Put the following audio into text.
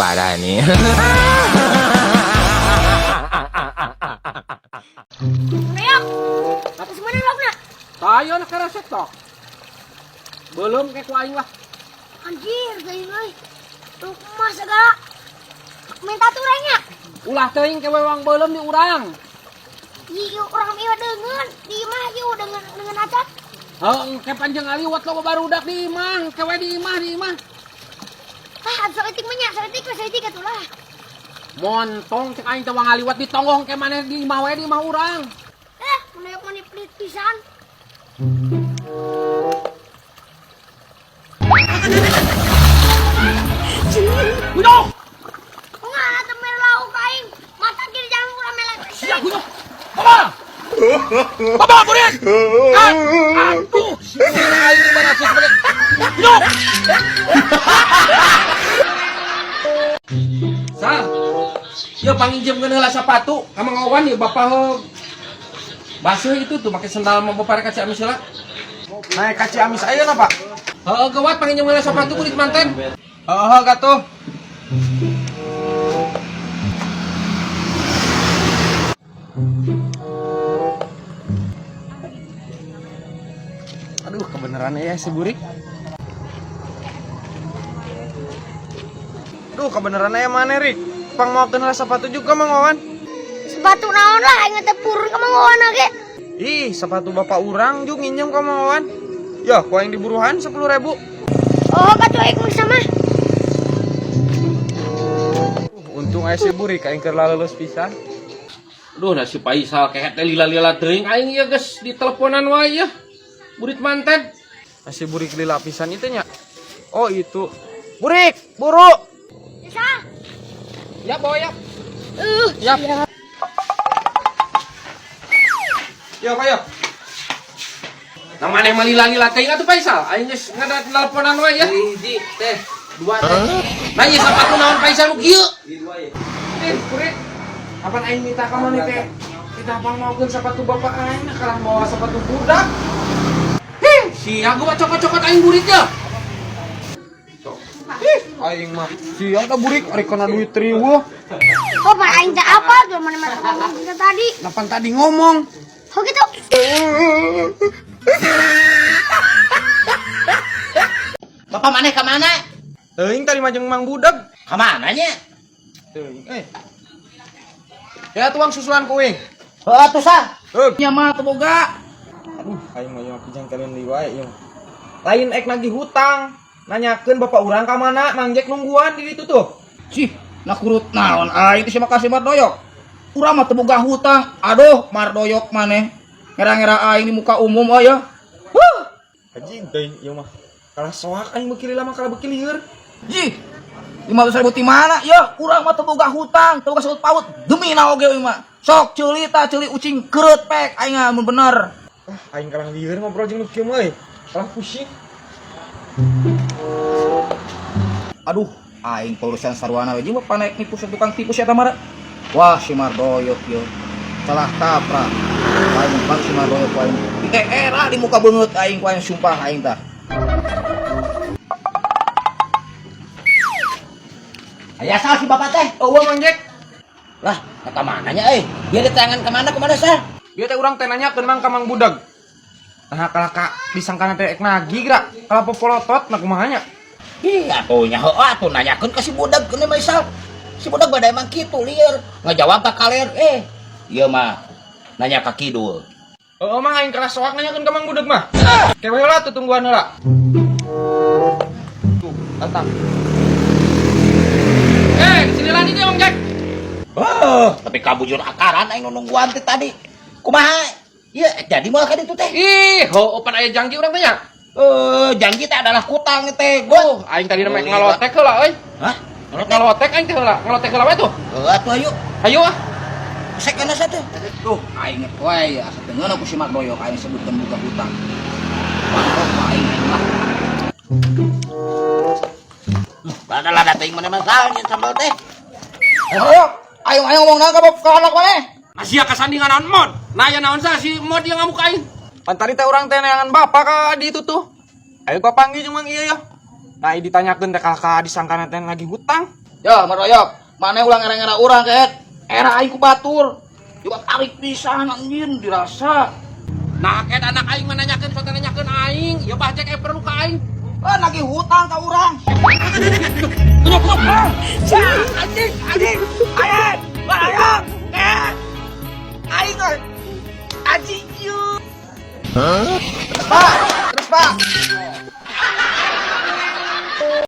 parah nih. Reok, tapi semuanya Reoknya. Tayo na karaset to. Belum kayak kuaing lah. Anjir, gaya euy. Lu kumaha segala. Minta turengnya. Ulah teuing ke wewang belum di urang. Ih, orang ieu deungeun, di imah ieu dengan acat. Heeh, ke panjang aliwat lo barudak di imah, kewe di imah. Ah, seutik mah nya, seutik atulah. Montong cek aing teh wang aliwat ditonggong ke mana di imah we di imah urang. Meneuk mani pelit pisan. Gunyok! Ngana teu lauk aing. Mata kiri jangan kurang melek. Siap gunyok. Baba! Baba murid! Aduh, aing mana sih balik. Gunyok! Sal. Ya panginjem heula sepatu, ka mangawan ya bapak basuh itu tuh pakai sendal mau bapak kaci amis heula. Naik kaci amis ayeuna, Pak. Heeh, gawat panginjem heula sepatu kulit manten. Heeh, gatuh. Aduh, kebenaran ya si Burik. Duh, kebenaran ya mana, Rik? Pang mau kenal sepatu juga, Mang Wawan. Sepatu naon lah aing teh purun ka mangawan ge. Ih, sepatu bapak urang juga nginjem ka Mang Wawan. Ya, ku yang diburuhan 10.000. Oh, katu aing sama. Untung aya si Burik aing keur lalelus pisan. Duh, nah si Paisal kayak teh lila-lila teuing aing ieu geus di teleponan wae ya. Burit manten. Si Burik lila pisan itu nya. Oh, itu. Burik, buru. Bisa. Ya, boy ya. Yap. Ya, Pak ya. Nah maneh mah lila-lila teuing atuh Paisal. Aing geus ngada teleponan wae ya. Hiji teh, dua teh. Nah, ieu sepatu naon Paisal nu kieu? Burik. Apaan aing minta ka maneh teh? Kita pang maukeun sepatu bapak aing kalah bawa sepatu budak. Sia gua cokot-cokot aing burit ya. Aing mah siang da Burik ari kana duit riweuh. Oh, Pak aing teh apa tuh mana ngomong kita tadi. Lapan tadi ngomong. Oh gitu. Bapak maneh ke mana? Teuing tadi majeng Mang Budak. Ke mananya? Teuing. Ya tuang susulan kuing. Heuh atuh sah. Nya mah teu boga. Aduh, aing mah yang kijang kalian di wae ieu. Lain ek nagih hutang. Nanyakeun bapak urang ka mana? Mang Jack nungguan di ditu tuh. Cih, nakurut naon aing teh makasih Mardoyok. Urang mah teu boga hutang. Aduh, Mardoyok maneh. Ngera-ngera aing di muka umum aya. Anjing teuing ieu mah. Kalah soak aing beuki lila mah kalah beuki lieur. Jih. 500.000 ti mana? Ya, urang mah teu boga hutang, teu boga saut paut. Demi na oge ieu mah. Sok ceuli ucing kereut pek aing mun bener. Aing kalah lieur ngobrol jeung nu kieu mah euy. Kalah pusing. Aduh, aing paurusan sarwana we jeung bapak naik nipu tukang tipu sia tamara. Wah, si Mardoyok ieu. Salah kaprah. Aing bang si Mardoyok aing. Era di muka beungeut aing ku aing sumpah aing tah. Aya sah si bapak teh. Eueuh Mang Jack. Lah, kata mananya Dia ditayangan kemana sah? Dia teh urang teh nanyakeun Mang ka Mang Budak. Nah, kalau kak disangkana teh ek nagih geura, kalau popolotot na kumaha nya? Ih, atuhnya heueuh atuh nanyakeun ka si budak keun Maisal. Si budak bade emang kitu lieur. Ngajawab ka kaler, ieu mah nanya ka kidul. Oh, Mang aing kalah soak nanyakeun ka Mang Budak mah. Kewe heula tuh tungguan heula. Tuh, tantang. Sini lagi dia Mang Jack. Tapi kabujur akaran aing nungguan teh tadi. Kumaha? Iya, jadi moal ka ditu teh. Ih, pan aya janji urang teh nya. Janji teh adalah kutang teh. Aing tadi mek ngalotek heula euy. Hah? Ngalotek aing teh heula. Ngalotek heula we tuh. Atuh ayo. Ayo ah. Sek kana sa teh. Tuh, aing wae asa teu ngeuna ku si Mardoyok aing sebutkeun buka hutang. Mantap aing mah. Badalah dateng mana masalahnya sambal teh. Ayo ngomong na ka anak maneh. Asia kasandingan naon mod. Nah ya naon sah si mod yang ngamukain. Pan tadi teh urang teh neangan bapak ka di itu tuh. Ayo gua panggil jeung Mang ieu ya. Nah, ditanyakeun teh ka disangkana teh lagi hutang. Ya, Maroyok, mana ulang era-era orang ket? Era aing ku batur. Coba tarik pisan anjing dirasa. Nah, ket anak aing menanyakan, soalnya nanyakan aing, ya bah cek perlu ka aing. Ah, nagih hutang ka urang. Anjing, aing, Maroyok, aing, anjing you. Pak, terus Pak.